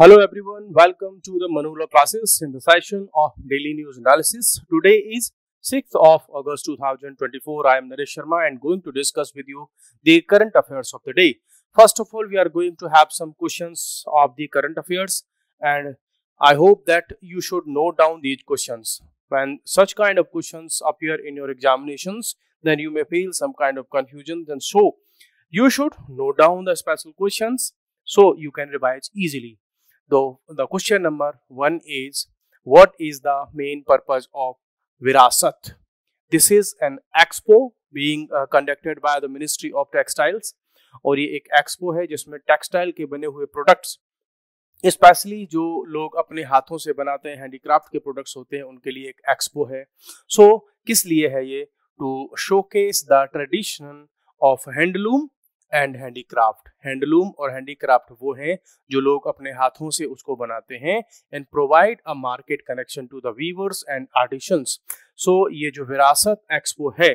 Hello everyone, welcome to the Manula classes in the session of Daily News Analysis. Today is 6th of August 2024. I am Naresh Sharma and going to discuss with you the current affairs of the day. First of all, we are going to have some questions of the current affairs and I hope that you should note down these questions. When such kind of questions appear in your examinations, then you may feel some kind of confusion. Then so you should note down the special questions so you can revise easily. So the question number 1 is, what is the main purpose of Virasat? This is an expo being conducted by the Ministry of Textiles और ये एक expo है जिसमें textile के बने हुए products, specially जो लोग अपने हाथों से बनाते हैं, हैंडीक्राफ्ट के प्रोडक्ट्स होते हैं, उनके लिए एक एक्सपो है. सो किस लिए है ये? To showcase the tradition of handloom and handicraft. Handloom और हैंडीक्राफ्ट वो हैं जो लोग अपने हाथों से उसको बनाते हैं and provide a market connection to the weavers and artisans. So ये जो विरासत एक्सपो है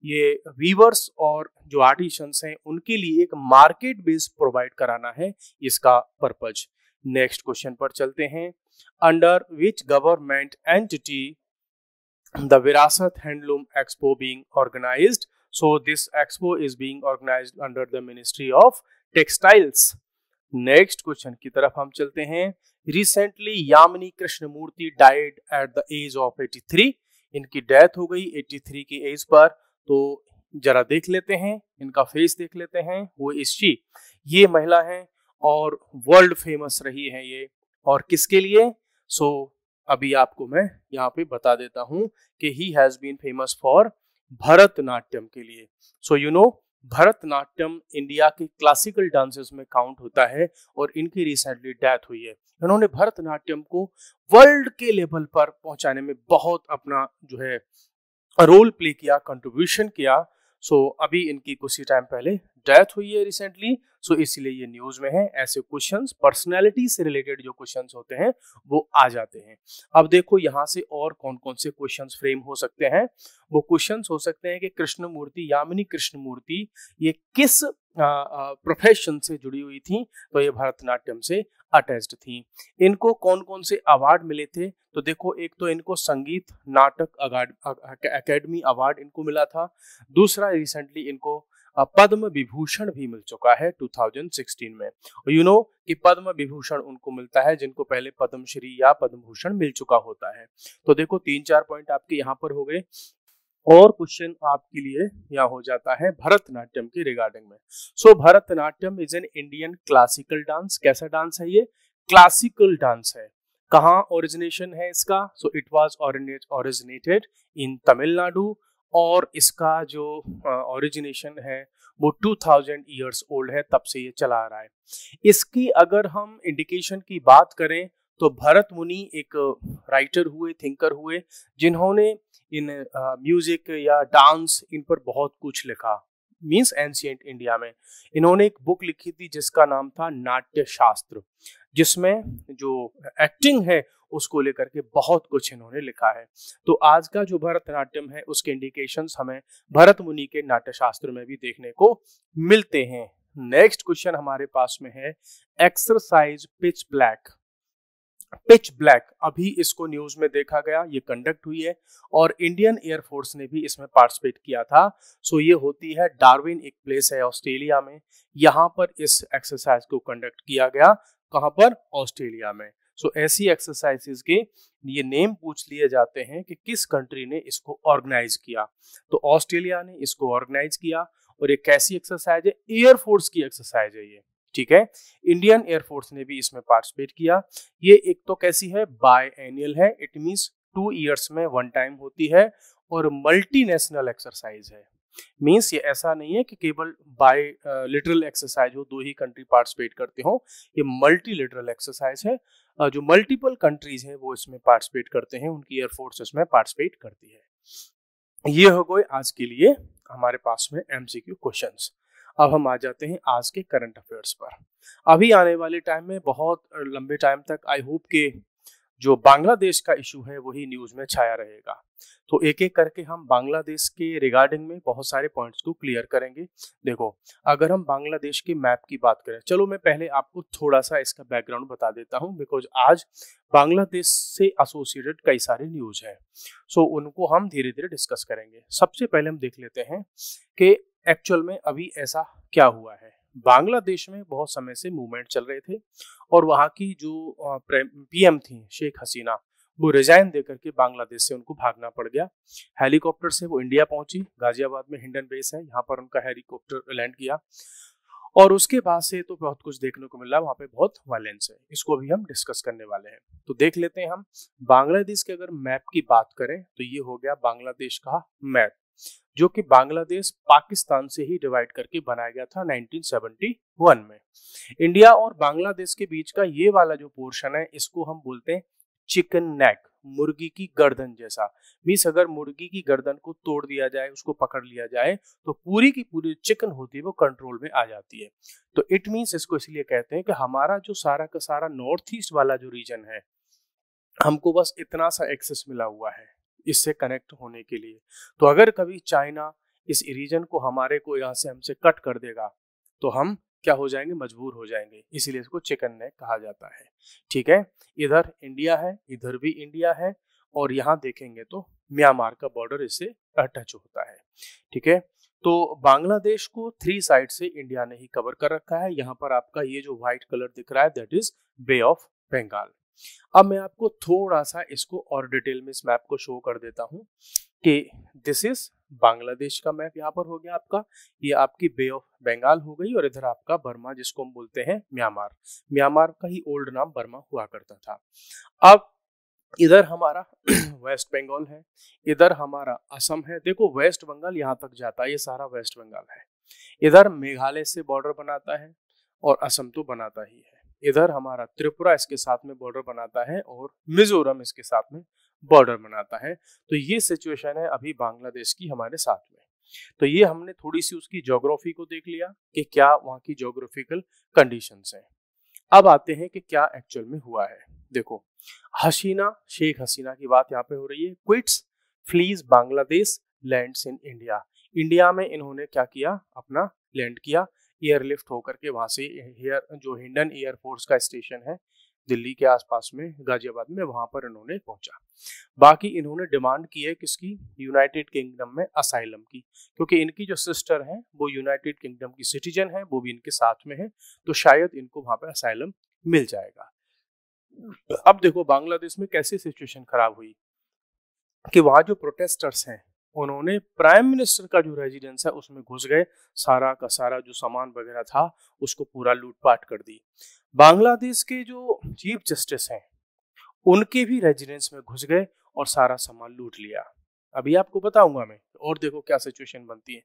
ये वीवर्स और जो आर्टिशंस हैं उनके लिए एक मार्केट बेस प्रोवाइड कराना है, इसका पर्पज. नेक्स्ट क्वेश्चन पर चलते हैं. Under which government entity the Virasat handloom expo being organised? So this expo is being organized under the Ministry of Textiles. Next question की तरफ हम चलते हैं. Recently Yamini Krishnamurthy died at the age of 83. इनकी death हो गई 83 की एज पर. तो जरा देख लेते हैं, इनका फेस देख लेते हैं. वो इसी ये महिला है और वर्ल्ड फेमस रही है ये, और किसके लिए? सो अभी आपको मैं यहाँ पे बता देता हूँ कि he has been famous for Bharatanatyam के लिए. So you know Bharatanatyam India के क्लासिकल डांसेस में काउंट होता है और इनकी रिसेंटली डेथ हुई है. इन्होंने भरतनाट्यम को वर्ल्ड के लेवल पर पहुंचाने में बहुत अपना जो है रोल प्ले किया, कंट्रीब्यूशन किया. सो अभी इनकी कुछ ही टाइम पहले डेथ हुई है रिसेंटली. सो इसलिए ये न्यूज में है. ऐसे क्वेश्चंस पर्सनैलिटी से रिलेटेड जो क्वेश्चंस होते हैं वो आ जाते हैं. अब देखो यहाँ से और कौन कौन से क्वेश्चंस फ्रेम हो सकते हैं. वो क्वेश्चंस हो सकते हैं कि कृष्णमूर्ति, यामिनी कृष्णमूर्ति ये किस प्रोफेशन से जुड़ी हुई थी? तो ये भरतनाट्यम से अटैच्ड थी. इनको कौन कौन से अवार्ड मिले थे? तो देखो, एक तो इनको संगीत नाटक अकेडमी अवार्ड इनको मिला था. दूसरा रिसेंटली इनको पद्म विभूषण भी मिल चुका है 2016 में. यू नो कि पद्म विभूषण उनको मिलता है जिनको पहले पद्मश्री या पद्म भूषण मिल चुका होता है. तो देखो 3-4 पॉइंट आपके यहाँ पर हो गए. और क्वेश्चन आपके लिए यहाँ हो जाता है भरतनाट्यम के रिगार्डिंग में. So Bharatanatyam is an Indian classical dance. कैसा डांस है ये? क्लासिकल डांस है. कहाँ ओरिजिनेशन है इसका? So it was originated in Tamil Nadu और इसका जो ओरिजिनेशन है वो 2000 ईयर्स ओल्ड है, तब से ये चला आ रहा है. इसकी अगर हम इंडिकेशन की बात करें तो भरत मुनि एक राइटर हुए, थिंकर हुए, जिन्होंने इन म्यूजिक या डांस इन पर बहुत कुछ लिखा. मीन्स एंशिएंट इंडिया में इन्होंने एक बुक लिखी थी जिसका नाम था नाट्य शास्त्र, जिसमें जो एक्टिंग है उसको लेकर के बहुत कुछ इन्होंने लिखा है. तो आज का जो भरतनाट्यम है उसके इंडिकेशंस हमें भरत मुनि के नाट्य शास्त्र में भी देखने को मिलते हैं. नेक्स्ट क्वेश्चन हमारे पास में है exercise pitch black. Pitch black अभी इसको न्यूज में देखा गया, ये कंडक्ट हुई है और इंडियन एयरफोर्स ने भी इसमें पार्टिसिपेट किया था. सो ये होती है डार्विन, एक प्लेस है ऑस्ट्रेलिया में. यहाँ पर इस एक्सरसाइज को कंडक्ट किया गया. कहाँ पर? ऑस्ट्रेलिया में. सो ऐसी एक्सरसाइजेस के ये नेम पूछ लिए जाते हैं कि किस कंट्री ने इसको ऑर्गेनाइज किया. तो ऑस्ट्रेलिया ने इसको ऑर्गेनाइज किया. और ये कैसी एक्सरसाइज है? एयरफोर्स की एक्सरसाइज है ये. ठीक है, इंडियन एयरफोर्स ने भी इसमें पार्टिसिपेट किया. ये एक तो कैसी है? बाय एनुअल है. इट मींस 2 इयर्स में 1 टाइम होती है और मल्टीनेशनल एक्सरसाइज है. मींस ये ऐसा नहीं है कि केवल बाय लिटरल एक्सरसाइज हो, 2 ही कंट्री पार्टिसिपेट करते हो. ये मल्टी लिटरल एक्सरसाइज है. जो मल्टीपल कंट्रीज हैं वो इसमें पार्टिसिपेट करते हैं, उनकी एयरफोर्स इसमें पार्टिसिपेट करती है. ये हो गए आज के लिए हमारे पास में एमसीक्यू क्वेश्चंस. अब हम आ जाते हैं आज के करंट अफेयर्स पर. अभी आने वाले टाइम में बहुत लंबे टाइम तक आई होप के जो बांग्लादेश का इशू है वही न्यूज में छाया रहेगा। तो एक एक करके हम बांग्लादेश के रिगार्डिंग में बहुत सारे पॉइंट्स को क्लियर करेंगे। देखो, अगर हम बांग्लादेश के मैप की बात करें, चलो मैं पहले आपको थोड़ा सा इसका बैकग्राउंड बता देता हूं, बिकॉज आज बांग्लादेश से एसोसिएटेड कई सारे न्यूज हैं, सो उनको हम धीरे धीरे डिस्कस करेंगे। सबसे पहले हम देख लेते हैं कि एक्चुअल में अभी ऐसा क्या हुआ है। बांग्लादेश में बहुत समय से मूवमेंट चल रहे थे और वहाँ की जो पीएम थी शेख हसीना, वो रिजाइन देकर के बांग्लादेश से उनको भागना पड़ गया। हेलीकॉप्टर से वो इंडिया पहुंची, गाजियाबाद में हिंडन बेस है, यहाँ पर उनका हेलीकॉप्टर लैंड किया और उसके बाद से तो बहुत कुछ देखने को मिल रहा है, वहाँ पे बहुत वायलेंस है, इसको भी हम डिस्कस करने वाले हैं। तो देख लेते हैं हम बांग्लादेश के अगर मैप की बात करें तो ये हो गया बांग्लादेश का मैप, जो कि बांग्लादेश पाकिस्तान से ही डिवाइड करके बनाया गया था 1971 में। इंडिया और बांग्लादेश के बीच का ये वाला जो पोर्शन है इसको हम बोलते हैं चिकन नेक, मुर्गी की गर्दन जैसा। मीन्स अगर मुर्गी की गर्दन को तोड़ दिया जाए, उसको पकड़ लिया जाए, तो पूरी की पूरी चिकन होती है वो कंट्रोल में आ जाती है। तो इट मीन्स इसको इसलिए कहते हैं कि हमारा जो सारा का सारा नॉर्थ ईस्ट वाला जो रीजन है, हमको बस इतना सा एक्सेस मिला हुआ है इससे कनेक्ट होने के लिए। तो अगर कभी चाइना इस रीजन को हमारे को यहाँ से हमसे कट कर देगा तो हम क्या हो जाएंगे, मजबूर हो जाएंगे, इसीलिए इसको चिकन नेक कहा जाता है। ठीक है, इधर इंडिया है, इधर भी इंडिया है और यहाँ देखेंगे तो म्यांमार का बॉर्डर इससे टच होता है। ठीक है, तो बांग्लादेश को 3 साइड से इंडिया ने ही कवर कर रखा है। यहाँ पर आपका ये जो व्हाइट कलर दिख रहा है that is Bay of Bengal. अब मैं आपको थोड़ा सा इसको और डिटेल में इस मैप को शो कर देता हूँ कि दिस इज बांग्लादेश का मैप यहाँ पर हो गया आपका, ये आपकी बे ऑफ बंगाल हो गई और इधर आपका बर्मा जिसको हम बोलते हैं म्यांमार। म्यांमार का ही ओल्ड नाम बर्मा हुआ करता था। अब इधर हमारा वेस्ट बंगाल है, इधर हमारा असम है। देखो वेस्ट बंगाल यहाँ तक जाता है, ये सारा वेस्ट बंगाल है। इधर मेघालय से बॉर्डर बनाता है और असम तो बनाता ही है। इधर हमारा त्रिपुरा इसके साथ में बॉर्डर बनाता है और मिजोरम इसके साथ में बॉर्डर बनाता है। तो ये सिचुएशन है अभी बांग्लादेश की हमारे साथ में। तो ये हमने थोड़ी सी उसकी ज्योग्राफी को देख लिया कि क्या वहाँ की ज्योग्राफिकल कंडीशंस हैं। अब आते हैं कि क्या एक्चुअल में हुआ है। देखो, हसीना, शेख हसीना की बात यहाँ पे हो रही है। Quits fleas Bangladesh, lands in India. India में इन्होंने क्या किया, अपना लैंड किया, एयरलिफ्ट होकर के वहां से जो हिंडन एयरफोर्स का स्टेशन है दिल्ली के आसपास में, गाजियाबाद में, वहां पर इन्होंने पहुंचा। बाकी इन्होंने डिमांड की है किसकी, यूनाइटेड किंगडम में असाइलम की, क्योंकि इनकी जो सिस्टर है वो यूनाइटेड किंगडम की सिटीजन है, वो भी इनके साथ में है, तो शायद इनको वहां पे असाइलम मिल जाएगा। अब देखो बांग्लादेश में कैसी सिचुएशन खराब हुई कि वहां जो प्रोटेस्टर्स हैं उन्होंने प्राइम मिनिस्टर का जो रेजिडेंस है उसमें घुस गए, सारा का सारा जो सामान वगैरह था उसको पूरा लूटपाट कर दी। बांग्लादेश के जो चीफ जस्टिस हैं उनके भी रेजिडेंस में घुस गए और सारा सामान लूट लिया। अभी आपको बताऊंगा मैं। और देखो क्या सिचुएशन बनती है।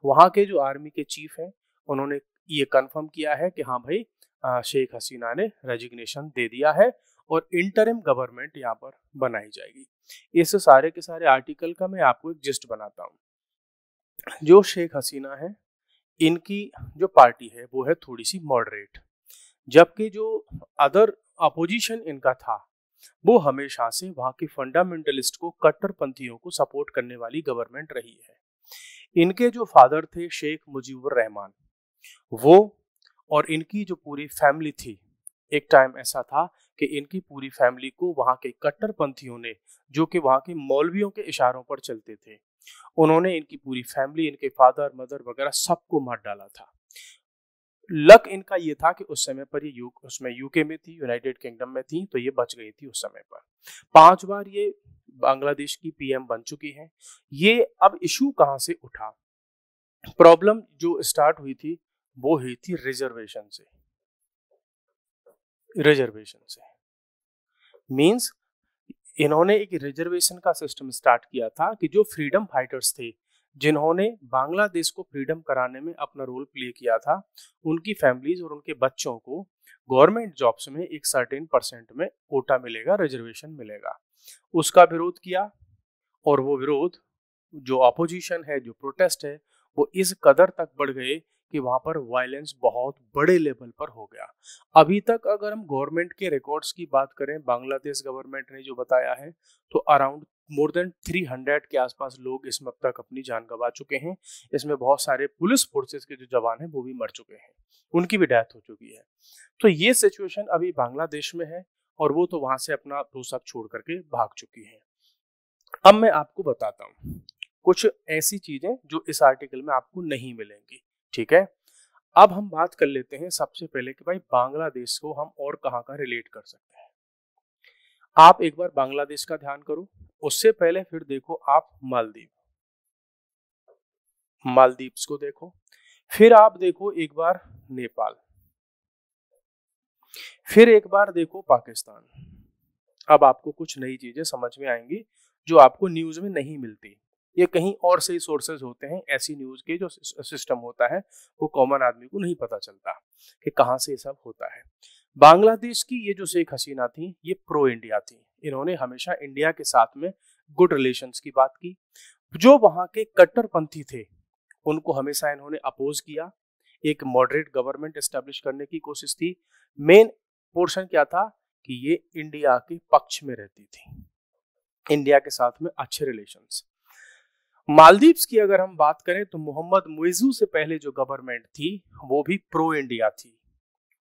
वहां के जो आर्मी के चीफ हैं उन्होंने ये कंफर्म किया है कि हाँ भाई, शेख हसीना ने रेजिग्नेशन दे दिया है और इंटरिम गवर्नमेंट यहाँ पर बनाई जाएगी। इस सारे के सारे आर्टिकल का मैं आपको एक जिस्ट बनाता हूँ। जो शेख हसीना है, इनकी जो पार्टी है वो है थोड़ी सी मॉडरेट, जबकि जो अदर अपोजिशन इनका था वो हमेशा से वहां के फंडामेंटलिस्ट को, कट्टरपंथियों को सपोर्ट करने वाली गवर्नमेंट रही है। इनके जो फादर थे शेख मुजीबुर रहमान, वो और इनकी जो पूरी फैमिली थी, एक टाइम ऐसा था कि इनकी पूरी फैमिली को वहां के कट्टरपंथियों ने, जो कि वहां के मौलवियों के इशारों पर चलते थे, उन्होंने इनकी पूरी फैमिली, इनके फादर मदर वगैरह सबको मार डाला था। लक इनका ये था कि उस समय पर ये उसमें यूके में थी, यूनाइटेड किंगडम में थी, तो ये बच गई थी उस समय पर। 5 बार ये बांग्लादेश की पीएम बन चुकी है। ये अब इशू कहां से उठा, प्रॉब्लम जो स्टार्ट हुई थी वो हुई थी रिजर्वेशन से। रिजर्वेशन से मींस इन्होंने एक रिजर्वेशन का सिस्टम स्टार्ट किया था कि जो फ्रीडम फाइटर्स थे, जिन्होंने बांग्लादेश को फ्रीडम कराने में अपना रोल प्ले किया था, उनकी फैमिलीज और उनके बच्चों को गवर्नमेंट जॉब्स में एक सर्टेन % में कोटा मिलेगा, रिजर्वेशन मिलेगा। उसका विरोध किया और वो विरोध, जो अपोजिशन है, जो प्रोटेस्ट है, वो इस कदर तक बढ़ गए कि वहां पर वायलेंस बहुत बड़े लेवल पर हो गया। अभी तक अगर हम गवर्नमेंट के रिकॉर्ड्स की बात करें, बांग्लादेश गवर्नमेंट ने जो बताया है, तो अराउंड मोर देन 300 के आसपास लोग इसमें अब तक अपनी जान गंवा चुके हैं। इसमें बहुत सारे पुलिस फोर्सेस के जो जवान हैं वो भी मर चुके हैं, उनकी भी डेथ हो चुकी है। तो ये सिचुएशन अभी बांग्लादेश में है और वो तो वहां से अपना तो सब छोड़ करके भाग चुकी है। अब मैं आपको बताता हूँ कुछ ऐसी चीजें जो इस आर्टिकल में आपको नहीं मिलेंगी। ठीक है, अब हम बात कर लेते हैं सबसे पहले कि भाई बांग्लादेश को हम और कहाँ का रिलेट कर सकते हैं। आप एक बार बांग्लादेश का ध्यान करो, उससे पहले फिर देखो आप मालदीव्स को देखो, फिर आप देखो एक बार नेपाल, फिर एक बार देखो पाकिस्तान। अब आपको कुछ नई चीजें समझ में आएंगी जो आपको न्यूज में नहीं मिलती। ये कहीं और से सोर्सेज होते हैं, ऐसी न्यूज के जो सिस्टम होता है वो कॉमन आदमी को नहीं पता चलता कि कहाँ से ये सब होता है। बांग्लादेश की ये जो शेख हसीना थी, ये प्रो इंडिया थी। इन्होंने हमेशा इंडिया के साथ में गुड रिलेशंस की बात की। जो वहां के कट्टरपंथी थे उनको हमेशा इन्होंने अपोज किया। एक मॉडरेट गवर्नमेंट एस्टेब्लिश करने की कोशिश थी। मेन पोर्शन क्या था कि ये इंडिया के पक्ष में रहती थी, इंडिया के साथ में अच्छे रिलेशंस। मालदीव्स की अगर हम बात करें तो मोहम्मद मुइज़ू से पहले जो गवर्नमेंट थी वो भी प्रो इंडिया थी,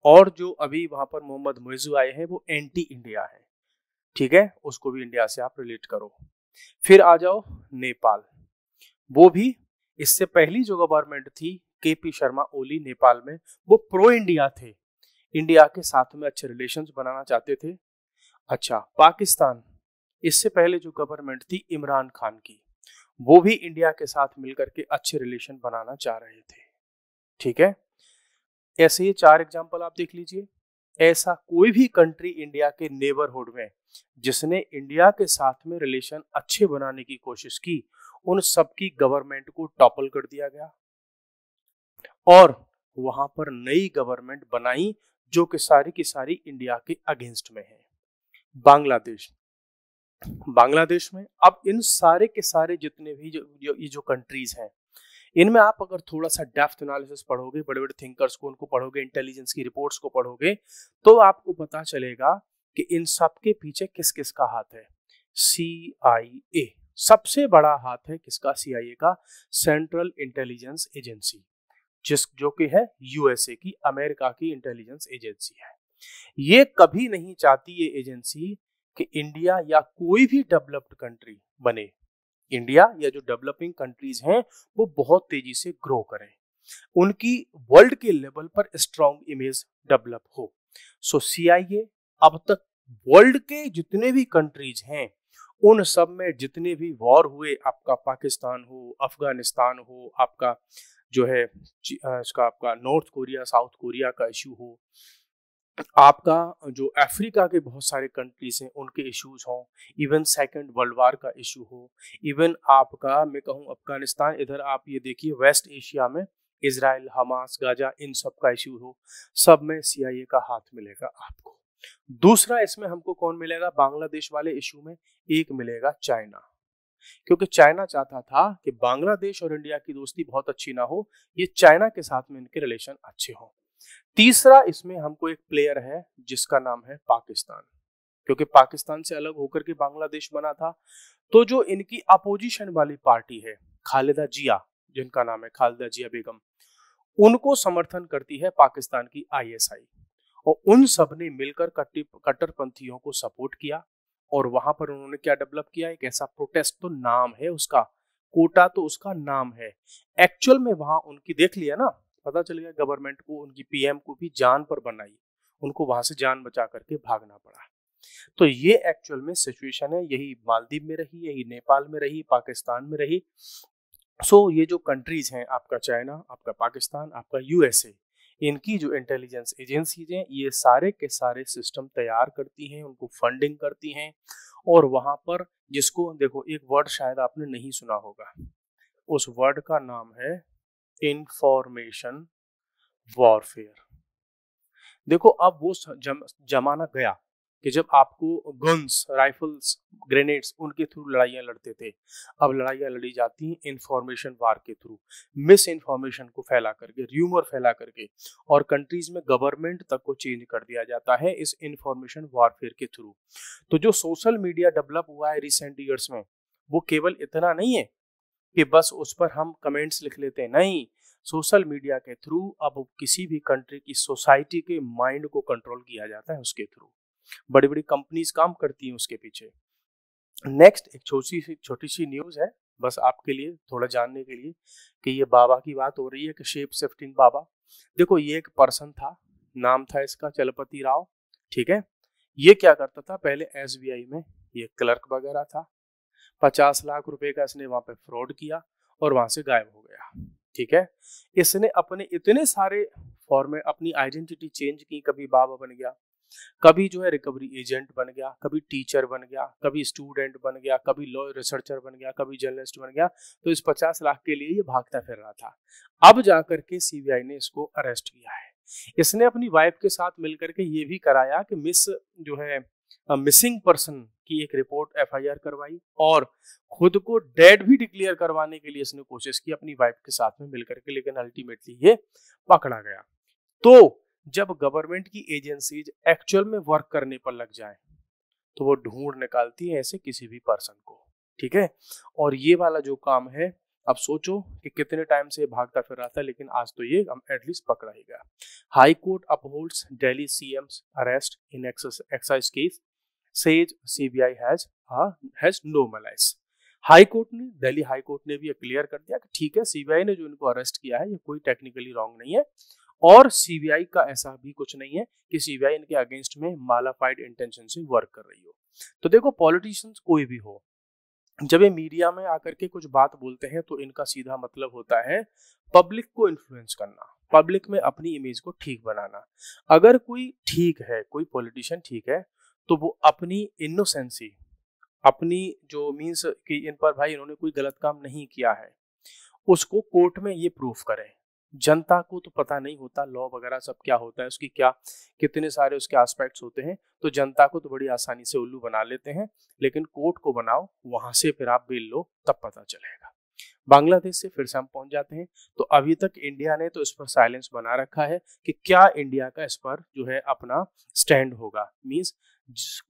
और जो अभी वहां पर मोहम्मद मुइज़ू आए हैं वो एंटी इंडिया है। ठीक है, उसको भी इंडिया से आप रिलेट करो। फिर आ जाओ नेपाल, वो भी इससे पहली जो गवर्नमेंट थी केपी शर्मा ओली नेपाल में, वो प्रो इंडिया थे, इंडिया के साथ में अच्छे रिलेशंस बनाना चाहते थे। अच्छा, पाकिस्तान, इससे पहले जो गवर्नमेंट थी इमरान खान की, वो भी इंडिया के साथ मिलकर के अच्छे रिलेशन बनाना चाह रहे थे। ठीक है, ऐसे ये 4 एग्जांपल आप देख लीजिए। ऐसा कोई भी कंट्री इंडिया के नेबरहुड में जिसने इंडिया के साथ में रिलेशन अच्छे बनाने की कोशिश की, उन सबकी गवर्नमेंट को टॉपल कर दिया गया और वहां पर नई गवर्नमेंट बनाई जो कि सारी की सारी इंडिया के अगेंस्ट में है। बांग्लादेश में अब इन सारे के सारे जितने भी जो कंट्रीज हैं, इनमें आप अगर थोड़ा सा डेप्थ एनालिसिस पढ़ोगे, बड़े बड़े थिंकर्स को उनको पढ़ोगे, इंटेलिजेंस की रिपोर्ट्स को पढ़ोगे, तो आपको पता चलेगा कि इन सब के पीछे किस किस का हाथ है। CIA सबसे बड़ा हाथ है किसका? CIA का, सेंट्रल इंटेलिजेंस एजेंसी, जो कि है USA की, अमेरिका की इंटेलिजेंस एजेंसी है। ये कभी नहीं चाहती ये एजेंसी कि इंडिया या कोई भी डेवलप्ड कंट्री बने, इंडिया या जो डेवलपिंग कंट्रीज हैं वो बहुत तेजी से ग्रो करें, उनकी वर्ल्ड के लेवल पर स्ट्रॉन्ग इमेज डेवलप हो। सो CIA अब तक वर्ल्ड के जितने भी कंट्रीज हैं उन सब में जितने भी वॉर हुए, आपका पाकिस्तान हो, अफगानिस्तान हो, आपका जो है इसका आपका नॉर्थ कोरिया साउथ कोरिया का इश्यू हो, आपका जो अफ्रीका के बहुत सारे कंट्रीज हैं उनके इश्यूज हों, इवन सेकंड वर्ल्ड वार का इशू हो, इवन आपका मैं कहूँ अफगानिस्तान, इधर आप ये देखिए वेस्ट एशिया में इजराइल, हमास, गाजा, इन सब का इशू हो, सब में CIA का हाथ मिलेगा आपको। दूसरा इसमें हमको कौन मिलेगा? बांग्लादेश वाले इशू में एक मिलेगा चाइना, क्योंकि चाइना चाहता था कि बांग्लादेश और इंडिया की दोस्ती बहुत अच्छी ना हो, ये चाइना के साथ में इनके रिलेशन अच्छे हों। तीसरा इसमें हमको एक प्लेयर है जिसका नाम है पाकिस्तान, क्योंकि पाकिस्तान से अलग होकर के बांग्लादेश बना था। तो जो इनकी अपोजिशन वाली पार्टी है खालिदा जिया, जिनका नाम है खालिदा जिया बेगम, उनको समर्थन करती है पाकिस्तान की ISI, और उन सब ने मिलकर कट्टरपंथियों को सपोर्ट किया। और वहां पर उन्होंने क्या डेवलप किया? एक ऐसा प्रोटेस्ट, तो नाम है उसका, कोटा तो उसका नाम है, एक्चुअल में वहां उनकी देख लिया ना, पता चल गया गवर्नमेंट को, उनकी PM को भी जान पर बनाई, उनको वहां से जान बचा करके भागना पड़ा। तो ये एक्चुअल में सिचुएशन है, यही मालदीव में रही, यही नेपाल में रही, पाकिस्तान में रही। सो ये जो कंट्रीज हैं, आपका चाइना, आपका पाकिस्तान, आपका USA, इनकी जो इंटेलिजेंस एजेंसीज हैं ये सारे के सारे सिस्टम तैयार करती हैं, उनको फंडिंग करती हैं। और वहां पर जिसको देखो, एक वर्ड शायद आपने नहीं सुना होगा, उस वर्ड का नाम है इंफॉर्मेशन वॉरफेयर। देखो अब वो जमाना गया कि जब आपको गन्स, राइफल्स, ग्रेनेड्स उनके थ्रू लड़ाइयाँ लड़ते थे, अब लड़ाइयाँ लड़ी जाती हैं इंफॉर्मेशन वार के थ्रू, मिस इन्फॉर्मेशन को फैला करके, र्यूमर फैला करके, और कंट्रीज में गवर्नमेंट तक को चेंज कर दिया जाता है इस इंफॉर्मेशन वारफेयर के थ्रू। तो जो सोशल मीडिया डेवलप हुआ है रिसेंट ईयर्स में, वो केवल इतना नहीं है कि बस उस पर हम कमेंट्स लिख लेते हैं, नहीं, सोशल मीडिया के थ्रू अब किसी भी कंट्री की सोसाइटी के माइंड को कंट्रोल किया जाता है उसके थ्रू। बड़ी बड़ी कंपनीज काम करती हैं उसके पीछे। नेक्स्ट एक छोटी सी न्यूज है, बस आपके लिए थोड़ा जानने के लिए, कि ये बाबा की बात हो रही है कि शेप शिफ्टिंग बाबा। देखो, ये एक पर्सन था, नाम था इसका चलपति राव, ठीक है। ये क्या करता था, पहले एसबीआई में ये क्लर्क वगैरह था। 50 लाख रुपए का इसने वहां पे फ्रॉड किया और वहां से गायब हो गया, ठीक है। इसने अपने इतने सारे फॉर्मेट, अपनी आइडेंटिटी चेंज की, कभी बाबा बन गया, कभी जो है रिकवरी एजेंट बन गया, कभी टीचर बन गया, कभी स्टूडेंट बन गया, कभी लॉ रिसर्चर बन गया, कभी जर्नलिस्ट बन गया। तो इस 50 लाख के लिए ये भागता फिर रहा था। अब जाकर के सीबीआई ने इसको अरेस्ट किया है। इसने अपनी वाइफ के साथ मिलकर के ये भी कराया कि जो है मिसिंग पर्सन की एक रिपोर्ट एफआईआर करवाई, और खुद को डेड भी डिक्लेयर करवाने के लिए इसने कोशिश की अपनी वाइफ के साथ में मिलकर के, लेकिन अल्टीमेटली ये पकड़ा गया। तो जब गवर्नमेंट की एजेंसीज एक्चुअल में वर्क करने पर लग जाएं, तो वो ढूंढ निकालती है ऐसे किसी भी पर्सन को, ठीक है। और ये वाला जो काम है, अब सोचो कि कितने टाइम से भागता फिर रहा था, लेकिन आज तो ये एटलीस्ट पकड़ा ही गया। High court upholds Delhi CM's arrest in excise case, says CBI has no malice. High court ने, दिल्ली हाई कोर्ट ने भी क्लियर कर दिया कि ठीक है, सीबीआई ने जो इनको अरेस्ट किया है ये कोई टेक्निकली रॉन्ग नहीं है, और सीबीआई का ऐसा भी कुछ नहीं है कि सीबीआई इनके अगेंस्ट में मालाफाइड इंटेंशन से वर्क कर रही हो। तो देखो, पॉलिटिशियंस कोई भी हो, जब ये मीडिया में आकर के कुछ बात बोलते हैं तो इनका सीधा मतलब होता है पब्लिक को इन्फ्लुएंस करना, पब्लिक में अपनी इमेज को ठीक बनाना। अगर कोई ठीक है, कोई पॉलिटिशियन ठीक है, तो वो अपनी इनोसेंसी, अपनी जो मीन्स कि इन पर भाई इन्होंने कोई गलत काम नहीं किया है, उसको कोर्ट में ये प्रूफ करें। जनता को तो पता नहीं होता लॉ वगैरह सब क्या होता है, उसकी क्या कितने सारे उसके एस्पेक्ट्स होते हैं, तो जनता को तो बड़ी आसानी से उल्लू बना लेते हैं, लेकिन कोर्ट को बनाओ, वहां से फिर आप बिल लो, तब पता चलेगा। बांग्लादेश से फिर से हम पहुंच जाते हैं। तो अभी तक इंडिया ने तो इस पर साइलेंस बना रखा है कि क्या इंडिया का इस पर जो है अपना स्टैंड होगा, मींस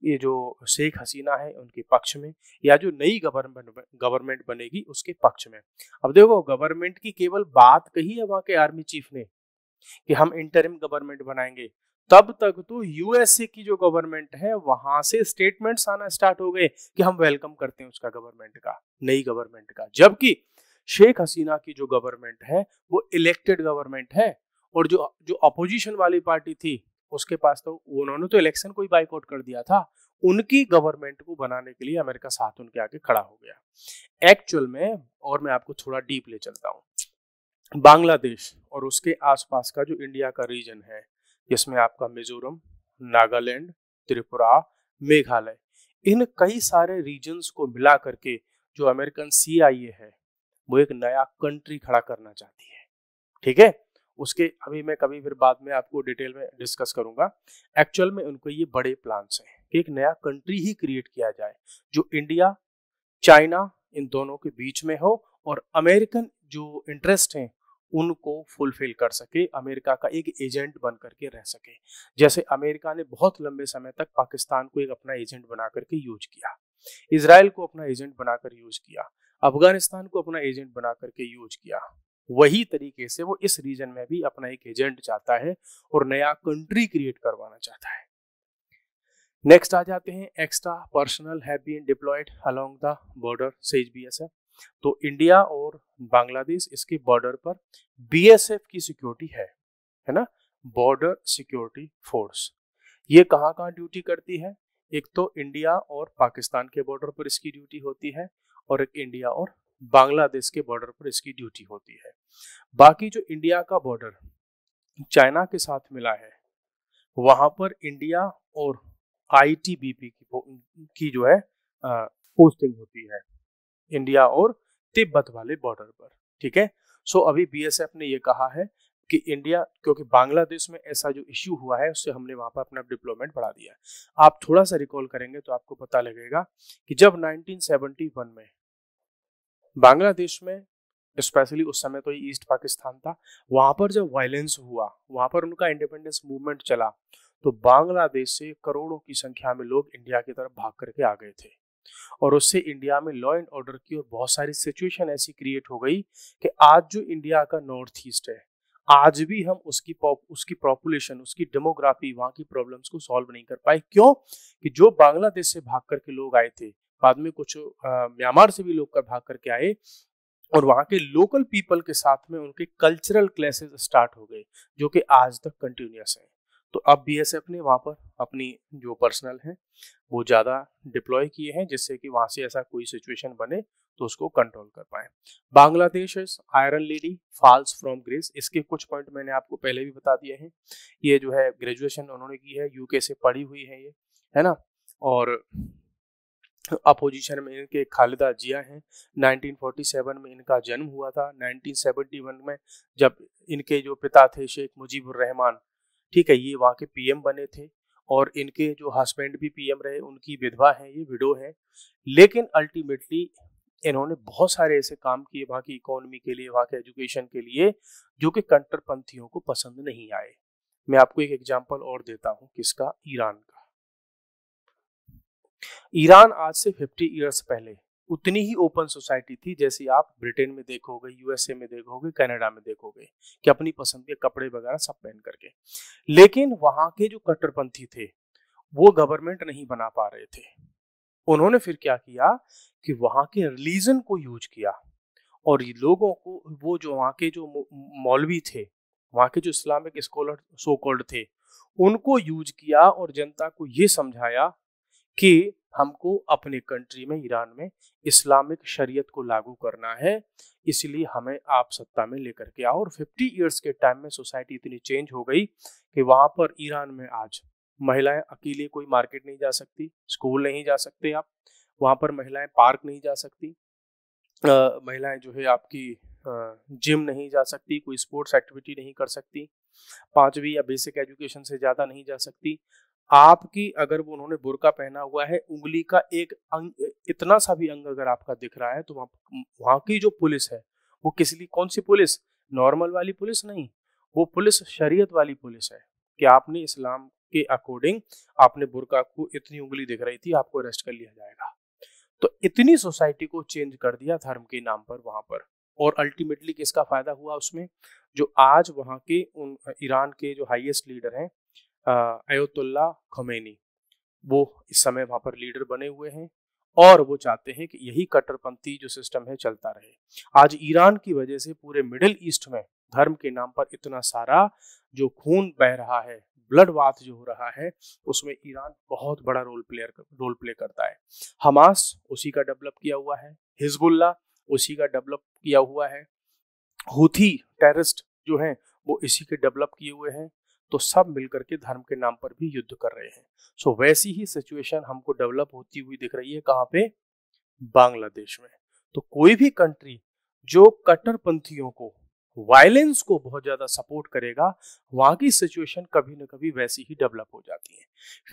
ये जो शेख हसीना है उनके पक्ष में, या जो नई गवर्नमेंट बनेगी उसके पक्ष में। अब देखो, गवर्नमेंट की केवल बात कही है वहां के आर्मी चीफ ने कि हम इंटरिम गवर्नमेंट बनाएंगे, तब तक तो यूएसए की जो गवर्नमेंट है वहां से स्टेटमेंट्स आना स्टार्ट हो गए कि हम वेलकम करते हैं उसका गवर्नमेंट का, नई गवर्नमेंट का। जबकि शेख हसीना की जो गवर्नमेंट है वो इलेक्टेड गवर्नमेंट है, और जो अपोजिशन वाली पार्टी थी उसके पास तो उन्होंने तो इलेक्शन को ही बाइकआउट कर दिया था। उनकी गवर्नमेंट को बनाने के लिए अमेरिका साथ उनके आगे खड़ा हो गया एक्चुअल में। और मैं आपको थोड़ा डीप ले चलता हूँ। बांग्लादेश और उसके आसपास का जो इंडिया का रीजन है, जिसमें आपका मिजोरम, नागालैंड, त्रिपुरा, मेघालय, इन कई सारे रीजन्स को मिला करके जो अमेरिकन CIA है वो एक नया कंट्री खड़ा करना चाहती है, ठीक है। उसके अभी मैं कभी फिर बाद में आपको डिटेल में डिस्कस करूंगा। एक्चुअल में उनको ये बड़े प्लान्स हैं कि एक नया कंट्री ही क्रिएट किया जाए जो इंडिया, चाइना इन दोनों के बीच में हो, और अमेरिकन जो इंटरेस्ट हैं उनको फुलफिल कर सके, अमेरिका का एक एजेंट बन करके रह सके। जैसे अमेरिका ने बहुत लंबे समय तक पाकिस्तान को एक अपना एजेंट बना करके यूज किया, इजराइल को अपना एजेंट बनाकर यूज किया, अफगानिस्तान को अपना एजेंट बना करके यूज किया, वही तरीके से वो इस रीजन में भी अपना एक एजेंट चाहता है और नया कंट्री क्रिएट करवाना चाहता है। नेक्स्ट आ जाते हैं, extra personnel have been deployed along the border, says BSF। तो इंडिया और बांग्लादेश इसके बॉर्डर पर BSF की सिक्योरिटी है ना, बॉर्डर सिक्योरिटी फोर्स। ये कहाँ कहाँ ड्यूटी करती है? एक तो इंडिया और पाकिस्तान के बॉर्डर पर इसकी ड्यूटी होती है, और एक इंडिया और बांग्लादेश के बॉर्डर पर इसकी ड्यूटी होती है। बाकी जो इंडिया का बॉर्डर चाइना के साथ मिला है, वहां पर इंडिया और ITBP की जो है पोस्टिंग होती है, इंडिया और तिब्बत वाले बॉर्डर पर, ठीक है। सो अभी BSF ने ये कहा है कि इंडिया, क्योंकि बांग्लादेश में ऐसा जो इश्यू हुआ है उससे हमने वहां पर अपना डिप्लोमेट बढ़ा दिया है। आप थोड़ा सा रिकॉल करेंगे तो आपको पता लगेगा कि जब 1971 में बांग्लादेश में, स्पेशली उस समय तो ये ईस्ट पाकिस्तान था, वहां पर जब वायलेंस हुआ, वहां पर उनका इंडिपेंडेंस मूवमेंट चला, तो बांग्लादेश से करोड़ों की संख्या में लोग इंडिया की तरफ भाग करके आ गए थे। और उससे इंडिया में लॉ एंड ऑर्डर की और बहुत सारी सिचुएशन ऐसी क्रिएट हो गई कि आज जो इंडिया का नॉर्थ ईस्ट है, आज भी हम उसकी पॉपुलेशन, उसकी डेमोग्राफी, वहां की प्रॉब्लम्स को सॉल्व नहीं कर पाए। क्यों? कि जो बांग्लादेश से भाग करके लोग आए थे, बाद में कुछ म्यांमार से भी लोग कर भाग करके आए, और वहां के लोकल पीपल के साथ में उनके कल्चरल क्लैशेस स्टार्ट हो गए, जो कि आज तक कंटिन्यूअस है। तो अब बीएसएफ ने वहां पर अपनी जो पर्सनल है वो ज़्यादा डिप्लॉय किए हैं, जिससे कि वहां से ऐसा कोई सिचुएशन बने तो उसको कंट्रोल कर पाए। Bangladesh iron lady falls from grace, इसके कुछ पॉइंट मैंने आपको पहले भी बता दिए हैं। ये जो है ग्रेजुएशन उन्होंने की है, यूके से पढ़ी हुई है ये, है ना। और अपोजिशन में इनके खालिदा जिया हैं। 1947 में इनका जन्म हुआ था। 1971 में जब इनके जो पिता थे शेख मुजीबुर रहमान, ठीक है, ये वहाँ के पीएम बने थे, और इनके जो हस्बैंड भी पीएम रहे, उनकी विधवा है, ये विडो है। लेकिन अल्टीमेटली इन्होंने बहुत सारे ऐसे काम किए वहाँ की इकोनॉमी के लिए, वहाँ के एजुकेशन के लिए, जो कि कट्टरपंथियों को पसंद नहीं आए। मैं आपको एक एग्जांपल और देता हूँ, किसका? ईरान का। ईरान आज से 50 इयर्स पहले उतनी ही ओपन सोसाइटी थी जैसी आप ब्रिटेन में देखोगे, यूएसए में देखोगे, कनाडा में देखोगे, कि अपनी पसंद के कपड़े वगैरह सब पहन करके। लेकिन वहां के जो कट्टरपंथी थे वो गवर्नमेंट नहीं बना पा रहे थे। उन्होंने फिर क्या किया कि वहां के रिलीजन को यूज किया, और ये लोगों को, वो जो वहां के जो मौलवी थे, वहां के जो इस्लामिक स्कॉलर सो कॉल्ड थे, उनको यूज किया और जनता को ये समझाया कि हमको अपने कंट्री में, ईरान में, इस्लामिक शरीयत को लागू करना है, इसलिए हमें आप सत्ता में लेकर के आओ। और 50 इयर्स के टाइम में सोसाइटी इतनी चेंज हो गई कि वहां पर ईरान में आज महिलाएं अकेले कोई मार्केट नहीं जा सकती, स्कूल नहीं जा सकते आप, वहां पर महिलाएं पार्क नहीं जा सकती, महिलाएं जो है आपकी जिम नहीं जा सकती, कोई स्पोर्ट्स एक्टिविटी नहीं कर सकती, 5वीं या बेसिक एजुकेशन से ज़्यादा नहीं जा सकती। आपकी अगर वो उन्होंने बुर्का पहना हुआ है, उंगली का एक अंग, इतना सा भी अंग अगर आपका दिख रहा है, तो वहाँ की जो पुलिस है वो किस लिए, कौन सी पुलिस? नॉर्मल वाली पुलिस नहीं, वो पुलिस शरीयत वाली पुलिस है, कि आपने इस्लाम के अकॉर्डिंग आपने बुर्का को इतनी उंगली दिख रही थी, आपको अरेस्ट कर लिया जाएगा। तो इतनी सोसाइटी को चेंज कर दिया धर्म के नाम पर वहां पर। और अल्टीमेटली किसका फायदा हुआ उसमें? जो आज वहां के उन ईरान के जो हाईएस्ट लीडर हैं, अयतुल्ला खमेनी, वो इस समय वहां पर लीडर बने हुए हैं, और वो चाहते हैं कि यही कट्टरपंथी जो सिस्टम है चलता रहे। आज ईरान की वजह से पूरे मिडिल ईस्ट में धर्म के नाम पर इतना सारा जो खून बह रहा है, ब्लड बाथ जो हो रहा है, उसमें ईरान बहुत बड़ा रोल प्ले करता है। हमास उसी का डेवलप किया हुआ है, हिजबुल्ला उसी का डेवलप किया हुआ है, हूथी टेररिस्ट जो हैं वो इसी के डेवलप किए हुए हैं। तो सब मिलकर के धर्म के नाम पर भी युद्ध कर रहे हैं। सो वैसी ही सिचुएशन हमको डेवलप होती हुई दिख रही है, कहाँ पे? बांग्लादेश में। तो कोई भी कंट्री जो कट्टरपंथियों को, वायलेंस को बहुत ज्यादा सपोर्ट करेगा, वहां की सिचुएशन कभी न कभी वैसी ही डेवलप हो जाती है।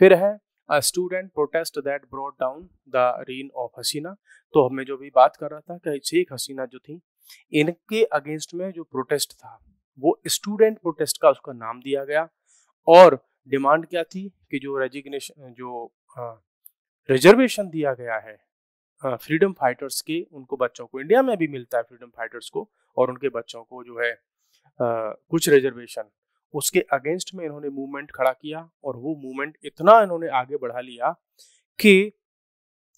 फिर है student protest that brought down the reign of Hasina. तो मैं जो भी बात कर रहा था कि शेख हसीना जो थी, इनके अगेंस्ट में जो प्रोटेस्ट था वो स्टूडेंट प्रोटेस्ट का उसका नाम दिया गया। और डिमांड क्या थी कि जो रेजिग्नेशन, जो रिजर्वेशन दिया गया है फ्रीडम फाइटर्स के, उनको बच्चों को, इंडिया में भी मिलता है फ्रीडम फाइटर्स को और उनके बच्चों को जो है कुछ रिजर्वेशन, उसके अगेंस्ट में इन्होंने मूवमेंट खड़ा किया। और वो मूवमेंट इतना इन्होंने आगे बढ़ा लिया कि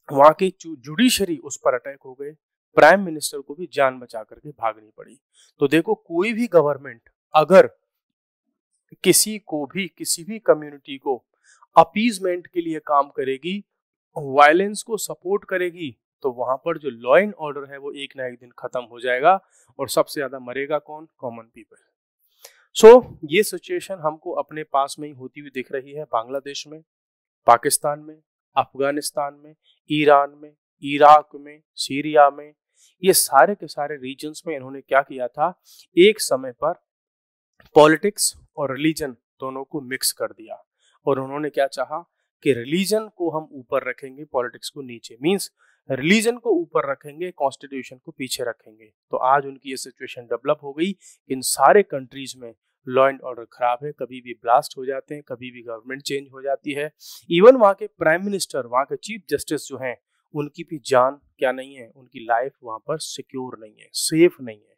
वहां की जुडिशरी उस पर अटैक हो गए, प्राइम मिनिस्टर को भी जान बचा करके भागनी पड़ी। तो देखो, कोई भी गवर्नमेंट अगर किसी भी कम्युनिटी को अपीजमेंट के लिए काम करेगी, वायलेंस को सपोर्ट करेगी, तो वहां पर जो लॉ एंड ऑर्डर है वो एक ना एक दिन खत्म हो जाएगा। और सबसे ज्यादा मरेगा कौन? Common people. सो ये सिचुएशन हमको अपने पास में ही होती हुई दिख रही है, बांग्लादेश में, पाकिस्तान में, अफगानिस्तान में, ईरान में, इराक में, सीरिया में। ये सारे के सारे रीजन्स में इन्होंने क्या किया था, एक समय पर पॉलिटिक्स और रिलीजन दोनों को मिक्स कर दिया और उन्होंने क्या चाहा कि रिलीजन को हम ऊपर रखेंगे, पॉलिटिक्स को नीचे। मींस रिलीजन को ऊपर रखेंगे, कॉन्स्टिट्यूशन को पीछे रखेंगे। तो आज उनकी ये सिचुएशन डेवलप हो गई। इन सारे कंट्रीज में लॉ एंड ऑर्डर खराब है, कभी भी ब्लास्ट हो जाते हैं, कभी भी गवर्नमेंट चेंज हो जाती है। इवन वहाँ के प्राइम मिनिस्टर, वहाँ के चीफ जस्टिस जो हैं, उनकी भी जान क्या नहीं है, उनकी लाइफ वहाँ पर सिक्योर नहीं है, सेफ नहीं है।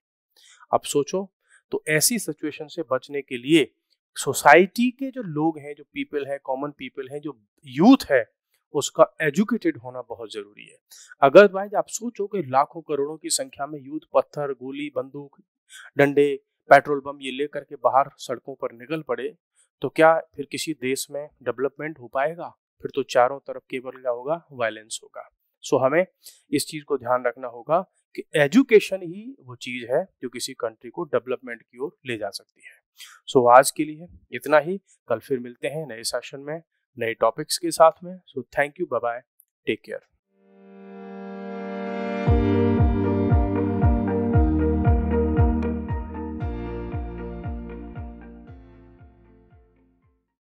अब सोचो, तो ऐसी सिचुएशन से बचने के लिए सोसाइटी के जो लोग हैं, जो पीपल है, कॉमन पीपल है, जो यूथ है, उसका एजुकेटेड होना बहुत जरूरी है। अगर भाई आप सोचो कि लाखों करोड़ों की संख्या में यूथ पत्थर, गोली, बंदूक, डंडे, पेट्रोल बम ये लेकर के बाहर सड़कों पर निकल पड़े, तो क्या फिर किसी देश में डेवलपमेंट हो पाएगा? फिर तो चारों तरफ केवल क्या होगा? वायलेंस होगा। सो हमें इस चीज को ध्यान रखना होगा कि एजुकेशन ही वो चीज है जो किसी कंट्री को डेवलपमेंट की ओर ले जा सकती है। सो आज के लिए इतना ही। कल फिर मिलते हैं नए सेशन में, नए टॉपिक्स के साथ में। So thank you, bye bye, take care.